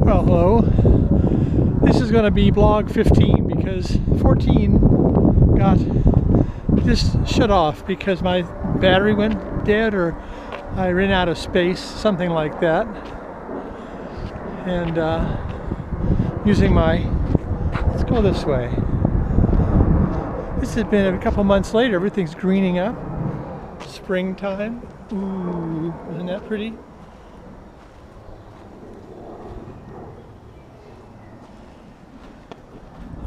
Well, hello. This is going to be blog 15 because 14 got just shut off because my battery went dead or I ran out of space, something like that. And using my, let's go this way. This has been a couple months later, everything's greening up. Springtime. Ooh, isn't that pretty?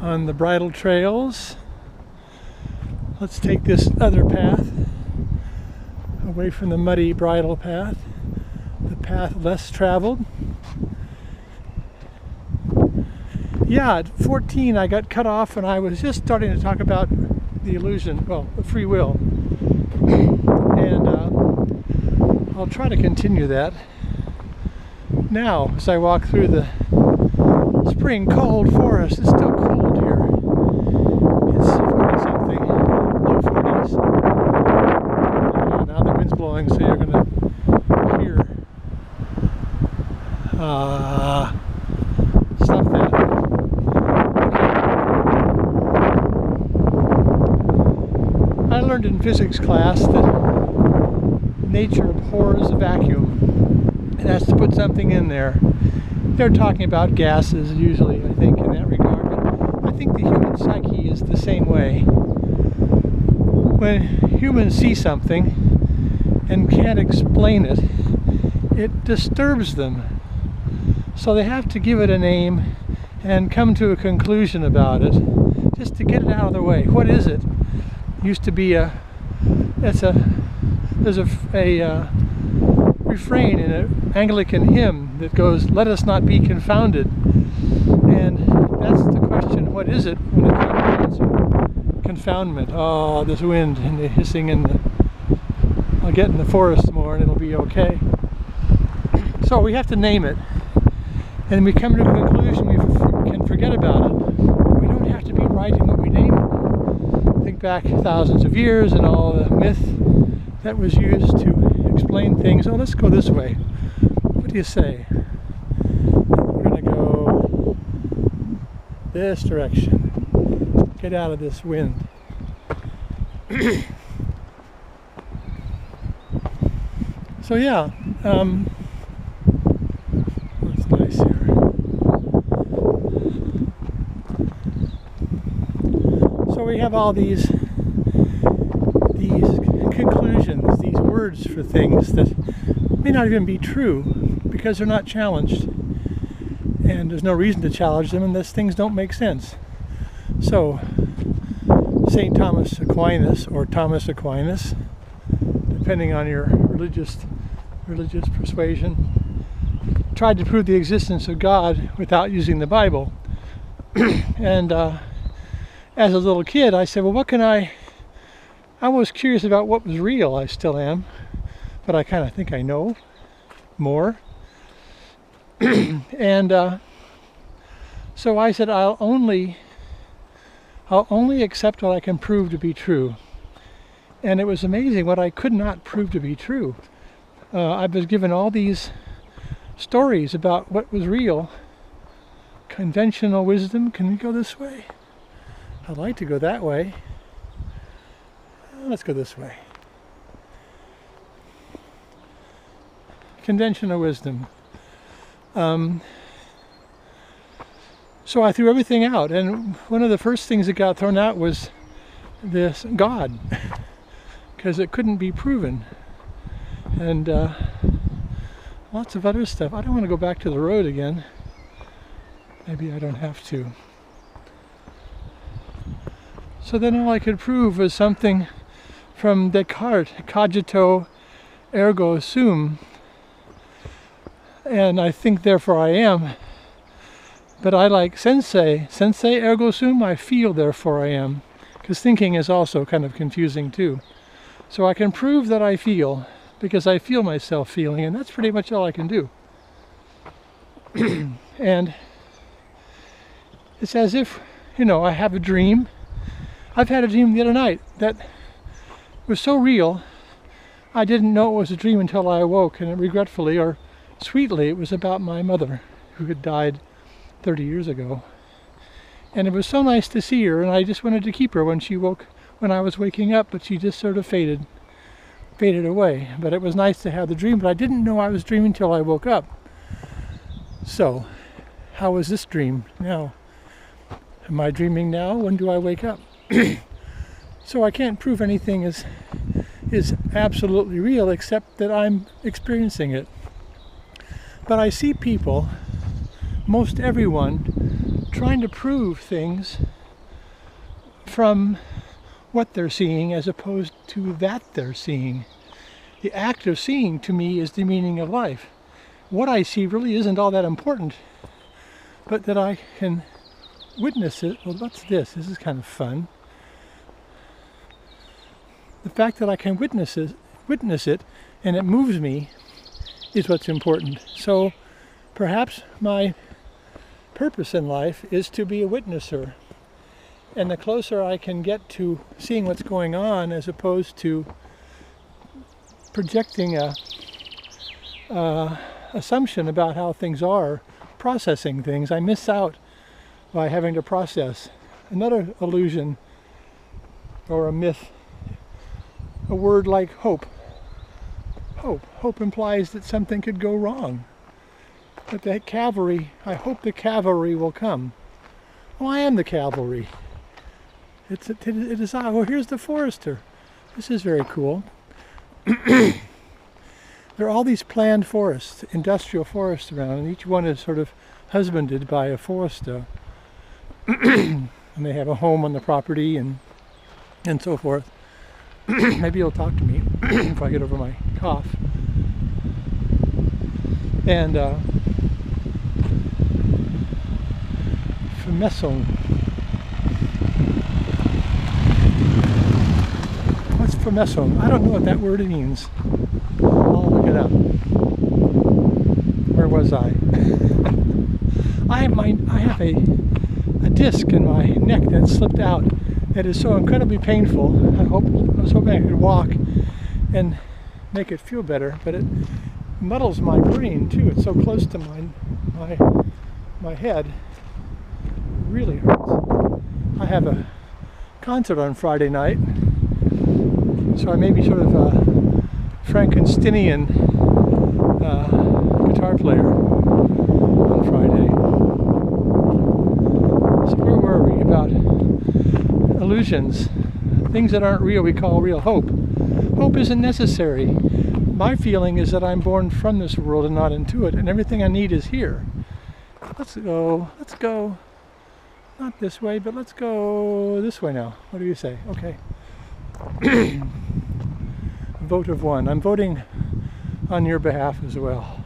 On the bridle trails. Let's take this other path away from the muddy bridle path, the path less traveled. Yeah, at 14 I got cut off and I was just starting to talk about the illusion, well, the free will. And I'll try to continue that now as I walk through the spring cold forest. It's still cold here. It's 40 something, low 40s. Now the wind's blowing, so you're going to hear. Stop that. Okay. I learned in physics class that nature abhors a vacuum. It has to put something in there. They're talking about gases usually, I think, in that regard. But I think the human psyche is the same way. When humans see something and can't explain it, it disturbs them. So they have to give it a name and come to a conclusion about it, just to get it out of the way. What is it? Used to be there's a refrain in an Anglican hymn that goes, "Let us not be confounded." And that's the question, what is it when it comes to answer? Confoundment. Oh, this wind and the hissing and I'll get in the forest more and it'll be okay. So we have to name it. And we come to a conclusion, we can forget about it. We don't have to be right in what we name it. Think back thousands of years and all the myth that was used to explain things. Oh, let's go this way. What do you say? We're going to go this direction. Get out of this wind. So yeah, it's nice here. So we have all these conclusions, these words for things that may not even be true because they're not challenged, and there's no reason to challenge them unless things don't make sense. So St. Thomas Aquinas, or Thomas Aquinas, depending on your religious persuasion, tried to prove the existence of God without using the Bible. And as a little kid I said, well, what can I was curious about what was real. I still am, but I kind of think I know more. And so I said, I'll only accept what I can prove to be true. And it was amazing what I could not prove to be true. I was given all these stories about what was real. Conventional wisdom. Can we go this way? I'd like to go that way. Let's go this way. Conventional wisdom. So I threw everything out, and one of the first things that got thrown out was this God, because it couldn't be proven, and lots of other stuff. I don't want to go back to the road again. Maybe I don't have to. So then all I could prove was something from Descartes, cogito ergo sum, and I think therefore I am. But I like sensei ergo sum, I feel therefore I am, because thinking is also kind of confusing too. So I can prove that I feel, because I feel myself feeling, and that's pretty much all I can do. And it's as if, I have a dream. I've had a dream the other night that was so real, I didn't know it was a dream until I awoke, and regretfully or sweetly, it was about my mother, who had died 30 years ago. And it was so nice to see her, and I just wanted to keep her when I was waking up, but she just sort of faded away. But it was nice to have the dream, but I didn't know I was dreaming till I woke up. So, how was this dream now? Am I dreaming now? When do I wake up? So I can't prove anything is absolutely real except that I'm experiencing it. But I see people, most everyone, trying to prove things from what they're seeing as opposed to that they're seeing. The act of seeing to me is the meaning of life. What I see really isn't all that important, but that I can witness it. Well, what's this? This is kind of fun. The fact that I can witness it and it moves me is what's important. So perhaps my purpose in life is to be a witnesser. And the closer I can get to seeing what's going on as opposed to projecting a assumption about how things are, processing things, I miss out by having to process. Another illusion or a myth, a word like hope. Hope implies that something could go wrong. But the cavalry, I hope the cavalry will come. Oh, I am the cavalry. It is I. Oh, here's the forester. This is very cool. There are all these planned forests, industrial forests around, and each one is sort of husbanded by a forester. And they have a home on the property and so forth. Maybe you'll talk to me if I get over my cough. And Formesson. What's Formesson? I don't know what that word means. I'll look it up. Where was I? I have a disc in my neck that slipped out. It is so incredibly painful. I was hoping I could walk and make it feel better, but it muddles my brain too. It's so close to my head. It really hurts. I have a concert on Friday night, so I may be sort of a Frankensteinian guitar player on Friday. So where were we? About illusions, things that aren't real we call real. Hope isn't necessary. My feeling is that I'm born from this world and not into it, and everything I need is here. Let's go not this way, but let's go this way now. What do you say? Okay. Vote of one. I'm voting on your behalf as well.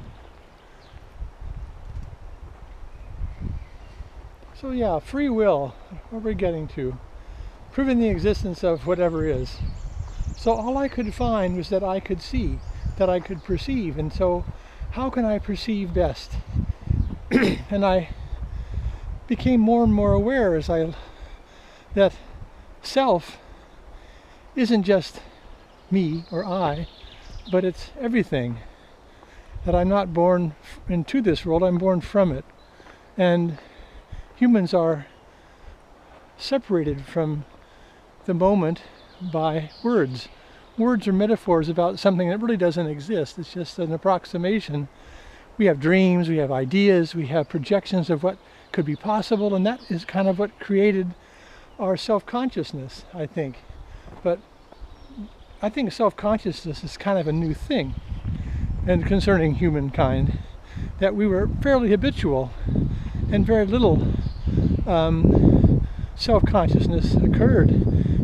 So yeah, free will, what are we getting to? Proving the existence of whatever is. So all I could find was that I could see, that I could perceive, and so how can I perceive best? And I became more and more aware that self isn't just me or I, but it's everything. That I'm not born into this world, I'm born from it. And humans are separated from the moment by words. Words are metaphors about something that really doesn't exist. It's just an approximation. We have dreams, we have ideas, we have projections of what could be possible, and that is kind of what created our self-consciousness, I think. But I think self-consciousness is kind of a new thing, and concerning humankind, that we were fairly habitual and very little self-consciousness occurred.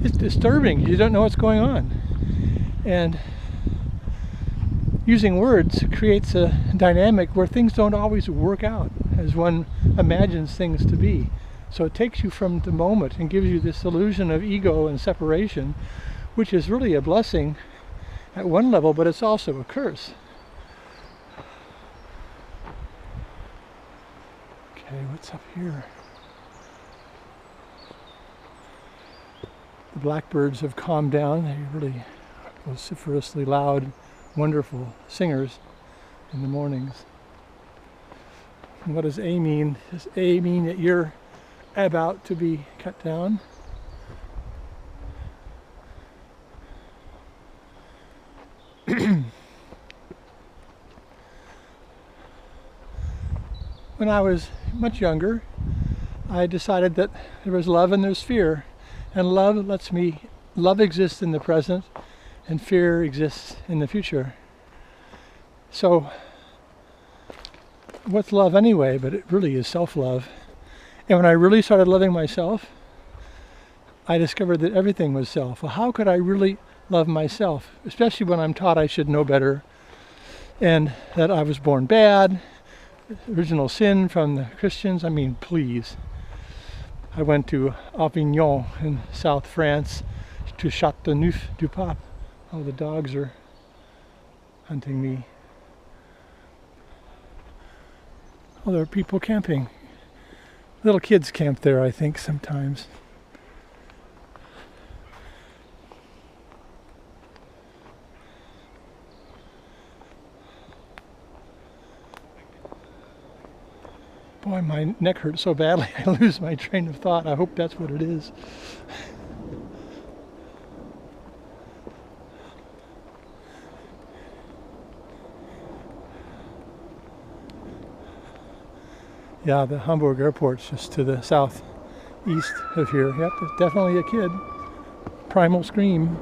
It's disturbing. You don't know what's going on. And using words creates a dynamic where things don't always work out as one imagines things to be. So it takes you from the moment and gives you this illusion of ego and separation, which is really a blessing at one level, but it's also a curse. Okay, what's up here? The blackbirds have calmed down. They're really vociferously loud, wonderful singers in the mornings. And what does A mean? Does A mean that you're about to be cut down? When I was much younger, I decided that there was love and there's fear. And love exists in the present and fear exists in the future. So, what's love anyway? But it really is self-love. And when I really started loving myself, I discovered that everything was self. Well, how could I really love myself? Especially when I'm taught I should know better and that I was born bad, original sin from the Christians. I mean, please. I went to Avignon in South France, to Châteauneuf-du-Pape. Oh, the dogs are hunting me. Oh, there are people camping. Little kids camp there, I think, sometimes. Boy, my neck hurts so badly I lose my train of thought. I hope that's what it is. Yeah, the Hamburg airport's just to the southeast of here. Yep, it's definitely a kid. Primal Scream.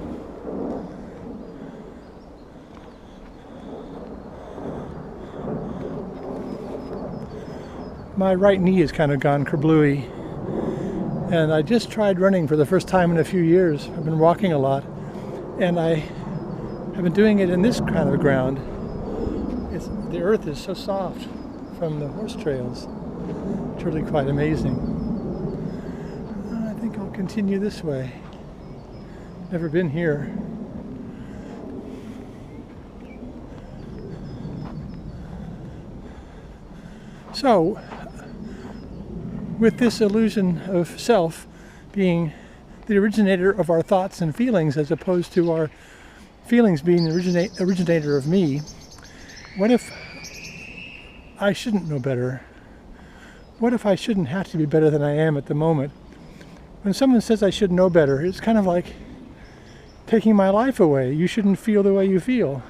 My right knee has kind of gone kerblooey, and I just tried running for the first time in a few years. I've been walking a lot, and I have been doing it in this kind of ground. The earth is so soft from the horse trails. It's really quite amazing. I think I'll continue this way. Never been here. So, with this illusion of self being the originator of our thoughts and feelings as opposed to our feelings being the originator of me, what if I shouldn't know better? What if I shouldn't have to be better than I am at the moment? When someone says I should know better, it's kind of like taking my life away. You shouldn't feel the way you feel.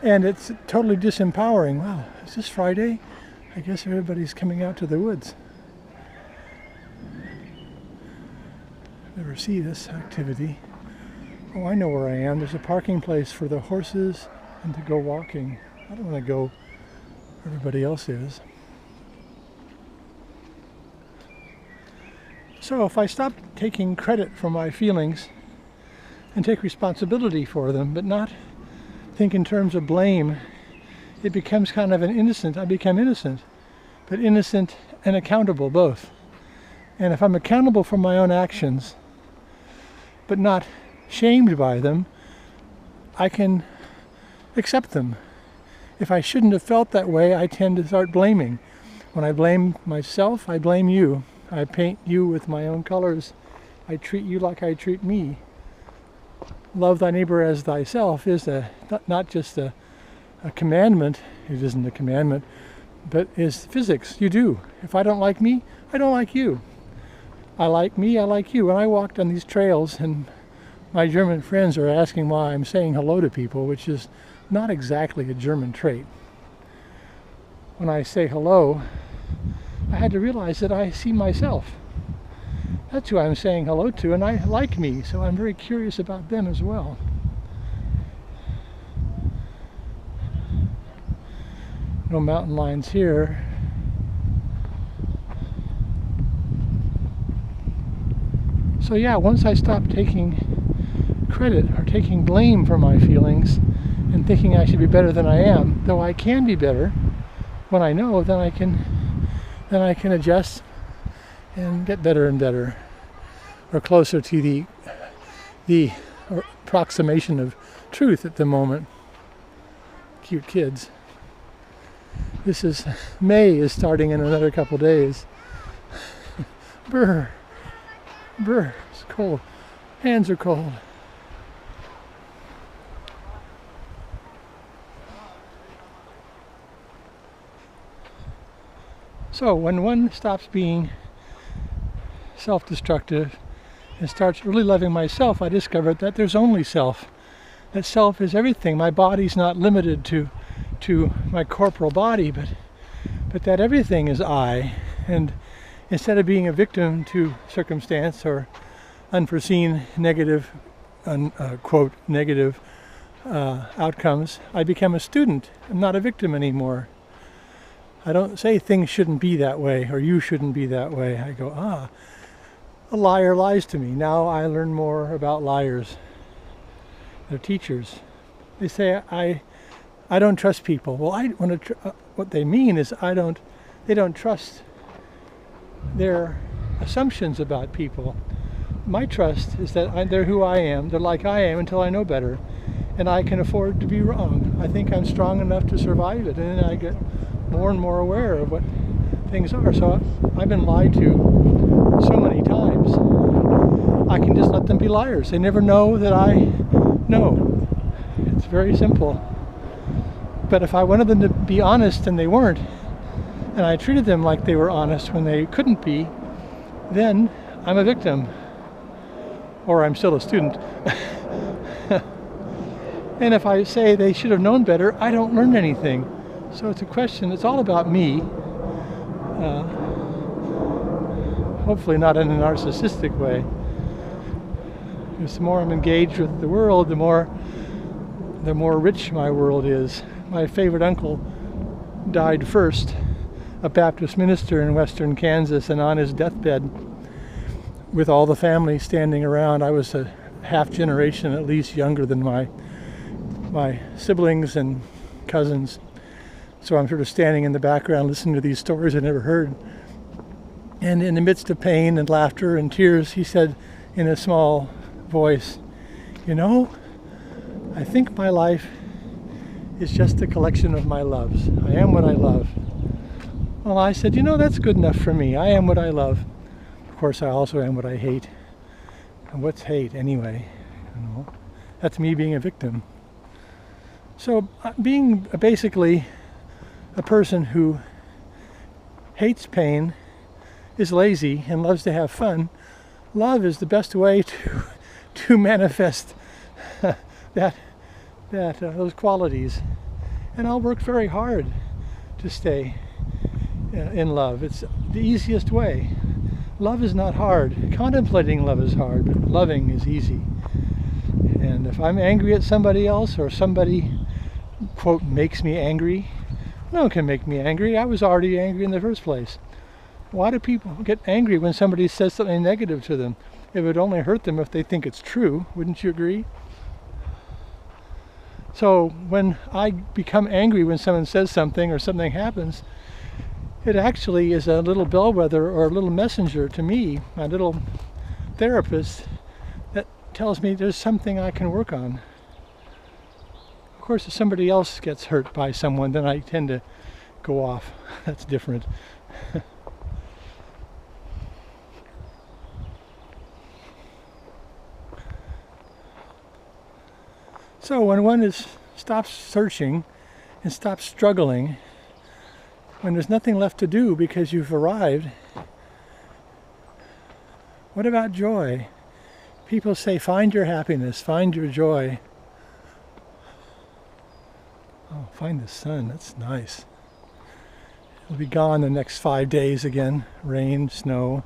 And it's totally disempowering. Wow, is this Friday? I guess everybody's coming out to the woods. Never see this activity. Oh, I know where I am. There's a parking place for the horses and to go walking. I don't want to go where everybody else is. So if I stop taking credit for my feelings and take responsibility for them, but not think in terms of blame, it becomes kind of an innocent. I become innocent, but innocent and accountable both. And if I'm accountable for my own actions, but not shamed by them, I can accept them. If I shouldn't have felt that way, I tend to start blaming. When I blame myself, I blame you. I paint you with my own colors. I treat you like I treat me. Love thy neighbor as thyself is not just a commandment. It isn't a commandment, but is physics. You do. If I don't like me, I don't like you. I like me, I like you. When I walked on these trails and my German friends are asking why I'm saying hello to people, which is not exactly a German trait. When I say hello, I had to realize that I see myself. That's who I'm saying hello to, and I like me, so I'm very curious about them as well. No mountain lions here. So yeah, once I stop taking credit or taking blame for my feelings and thinking I should be better than I am, though I can be better when I know, then I can adjust and get better and better, or closer to the approximation of truth at the moment. Cute kids. May is starting in another couple days. Brr, brr, it's cold. Hands are cold. So when one stops being self-destructive and starts really loving myself, I discovered that there's only self. That self is everything. My body's not limited to my corporal body, but that everything is I. And instead of being a victim to circumstance or unforeseen negative, quote, negative outcomes, I become a student. I'm not a victim anymore. I don't say things shouldn't be that way or you shouldn't be that way. I go, a liar lies to me. Now I learn more about liars. They're teachers. They say I don't trust people. Well, what they mean is they don't trust their assumptions about people. My trust is that they're who I am. They're like I am until I know better, and I can afford to be wrong. I think I'm strong enough to survive it, and then I get more and more aware of what things are. So I've been lied to so many times. I can just let them be liars. They never know that I know. It's very simple. But if I wanted them to be honest and they weren't, and I treated them like they were honest when they couldn't be, then I'm a victim. Or I'm still a student. And if I say they should have known better, I don't learn anything. So it's a question, it's all about me. Hopefully not in a narcissistic way. Because the more I'm engaged with the world, the more rich my world is. My favorite uncle died first, a Baptist minister in western Kansas, and on his deathbed, with all the family standing around, I was a half generation at least younger than my siblings and cousins. So I'm sort of standing in the background listening to these stories I never heard. And in the midst of pain and laughter and tears, he said in a small voice, "You know, I think my life is just a collection of my loves. I am what I love." Well, I said, you know, that's good enough for me. I am what I love. Of course, I also am what I hate. And what's hate anyway? You know, that's me being a victim. So being basically a person who hates pain, is lazy, and loves to have fun, love is the best way to manifest those qualities. And I'll work very hard to stay in love. It's the easiest way. Love is not hard. Contemplating love is hard, but loving is easy. And if I'm angry at somebody else, or somebody, quote, makes me angry, no one can make me angry. I was already angry in the first place. Why do people get angry when somebody says something negative to them? It would only hurt them if they think it's true. Wouldn't you agree? So when I become angry when someone says something or something happens, it actually is a little bellwether or a little messenger to me, my little therapist, that tells me there's something I can work on. Of course, if somebody else gets hurt by someone, then I tend to go off. That's different. So when one stops searching and stops struggling, when there's nothing left to do because you've arrived, what about joy? People say, find your happiness, find your joy. Oh, find the sun, that's nice. It'll be gone the next 5 days again. Rain, snow.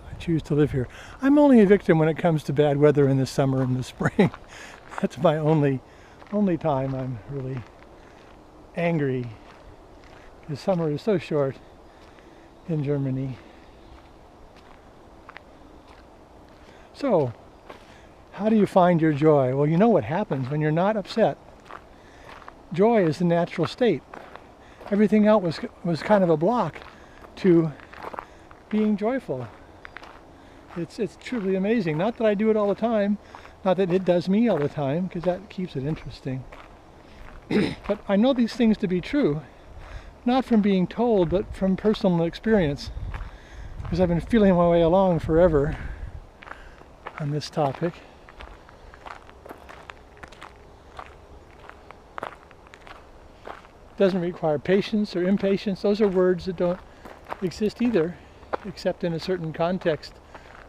I choose to live here. I'm only a victim when it comes to bad weather in the summer and the spring. That's my only time I'm really angry. The summer is so short in Germany. So, how do you find your joy? Well, you know what happens when you're not upset. Joy is the natural state. Everything else was kind of a block to being joyful. It's truly amazing. Not that I do it all the time, not that it does me all the time, because that keeps it interesting. But I know these things to be true, not from being told, but from personal experience, because I've been feeling my way along forever on this topic. doesn't require patience or impatience. Those are words that don't exist either, except in a certain context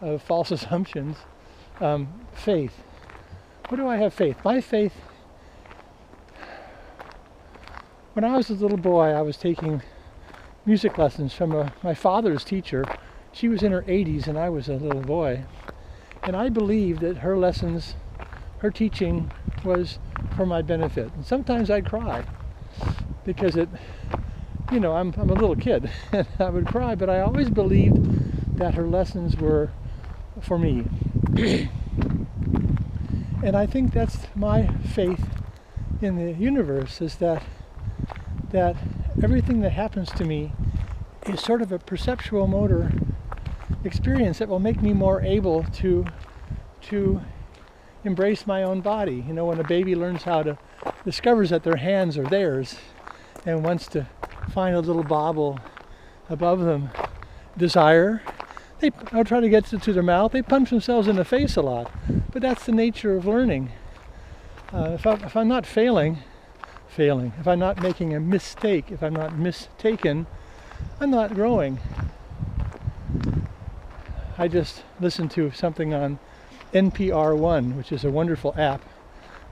of false assumptions. Faith. What do I have faith? My faith, when I was a little boy, I was taking music lessons from my father's teacher. She was in her 80s and I was a little boy. And I believed that her lessons, her teaching was for my benefit. And sometimes I'd cry because I'm a little kid and I would cry, but I always believed that her lessons were for me. And I think that's my faith in the universe, is that everything that happens to me is sort of a perceptual motor experience that will make me more able to embrace my own body. You know, when a baby discovers that their hands are theirs and wants to find a little bauble above them, desire, I'll try to get to their mouth. They punch themselves in the face a lot, but that's the nature of learning. If I'm not failing, if I'm not making a mistake, if I'm not mistaken, I'm not growing. I just listened to something on NPR One, which is a wonderful app,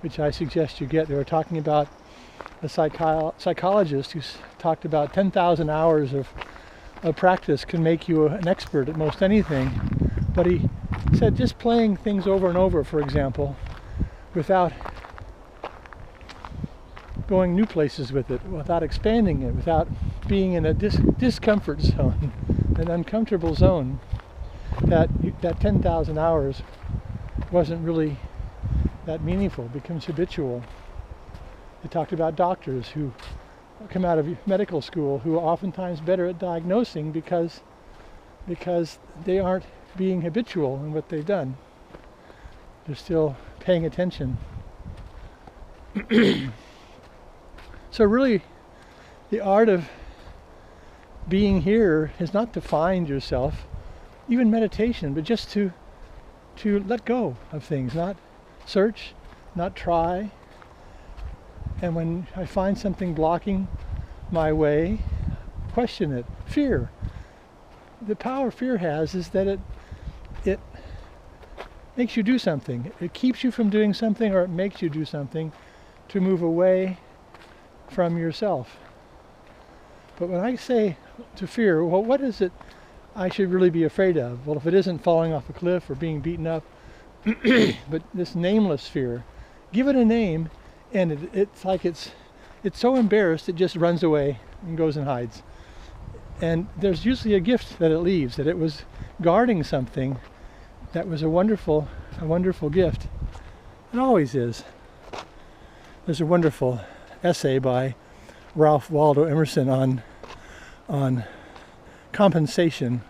which I suggest you get. They were talking about a psychologist who talked about 10,000 hours of practice can make you an expert at most anything. But he said just playing things over and over, for example, without going new places with it, without expanding it, without being in a discomfort zone, an uncomfortable zone, that 10,000 hours wasn't really that meaningful, becomes habitual. They talked about doctors who come out of medical school who are oftentimes better at diagnosing because they aren't being habitual in what they've done. They're still paying attention. So really, the art of being here is not to find yourself, even meditation, but just to let go of things, not search, not try. And when I find something blocking my way, question it. Fear. The power fear has is that it makes you do something. It keeps you from doing something, or it makes you do something to move away from yourself. But when I say to fear, well, what is it I should really be afraid of? Well, if it isn't falling off a cliff or being beaten up, but this nameless fear, give it a name, and it's like it's so embarrassed it just runs away and goes and hides. And there's usually a gift that it leaves, that it was guarding something that was a wonderful gift. It always is. There's a wonderful essay by Ralph Waldo Emerson on compensation,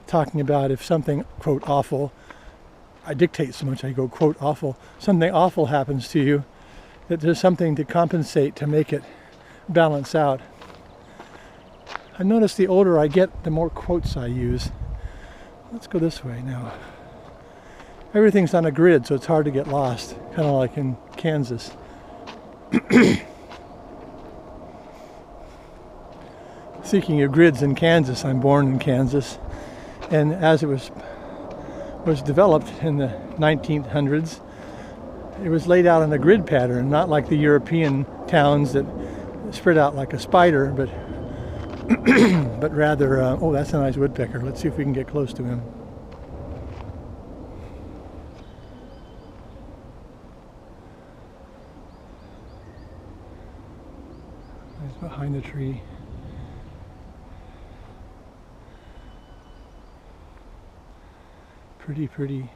talking about if something, quote, awful, I dictate so much I go, quote, awful, something awful happens to you, that there's something to compensate to make it balance out. I notice the older I get, the more quotes I use. Let's go this way now. Everything's on a grid, so it's hard to get lost, kind of like in Kansas. Speaking of grids in Kansas, I'm born in Kansas, and as it was developed in the 1900s, it was laid out in a grid pattern, not like the European towns that spread out like a spider, but but rather, oh, that's a nice woodpecker. Let's see if we can get close to him. He's behind the tree. Pretty.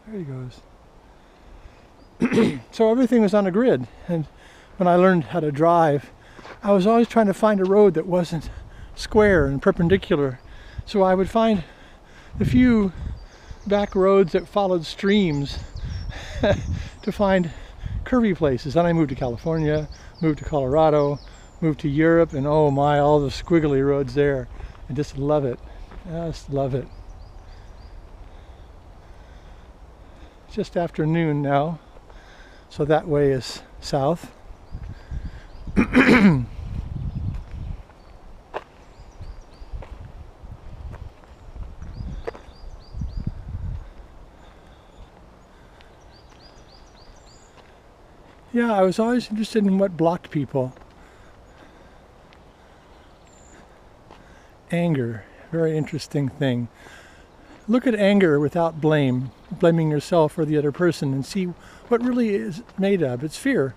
There he goes. So everything was on a grid, and when I learned how to drive, I was always trying to find a road that wasn't square and perpendicular. So I would find the few back roads that followed streams to find curvy places. Then I moved to California, moved to Colorado, moved to Europe, and oh my, all the squiggly roads there. I just love it. Just love it. It's just after noon now. So that way is south. Yeah, I was always interested in what blocked people. Anger, very interesting thing. Look at anger without blame, blaming yourself or the other person, and see what really is made of. It's fear,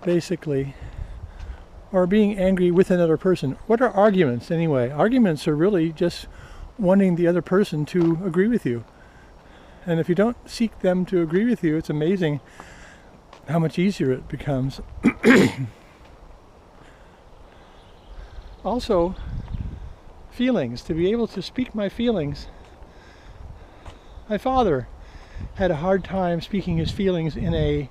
basically. Or being angry with another person. What are arguments anyway? Arguments are really just wanting the other person to agree with you. And if you don't seek them to agree with you, it's amazing how much easier it becomes. Also, feelings, to be able to speak my feelings. My father had a hard time speaking his feelings in a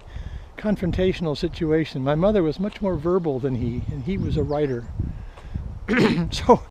confrontational situation. My mother was much more verbal than he, and he was a writer. So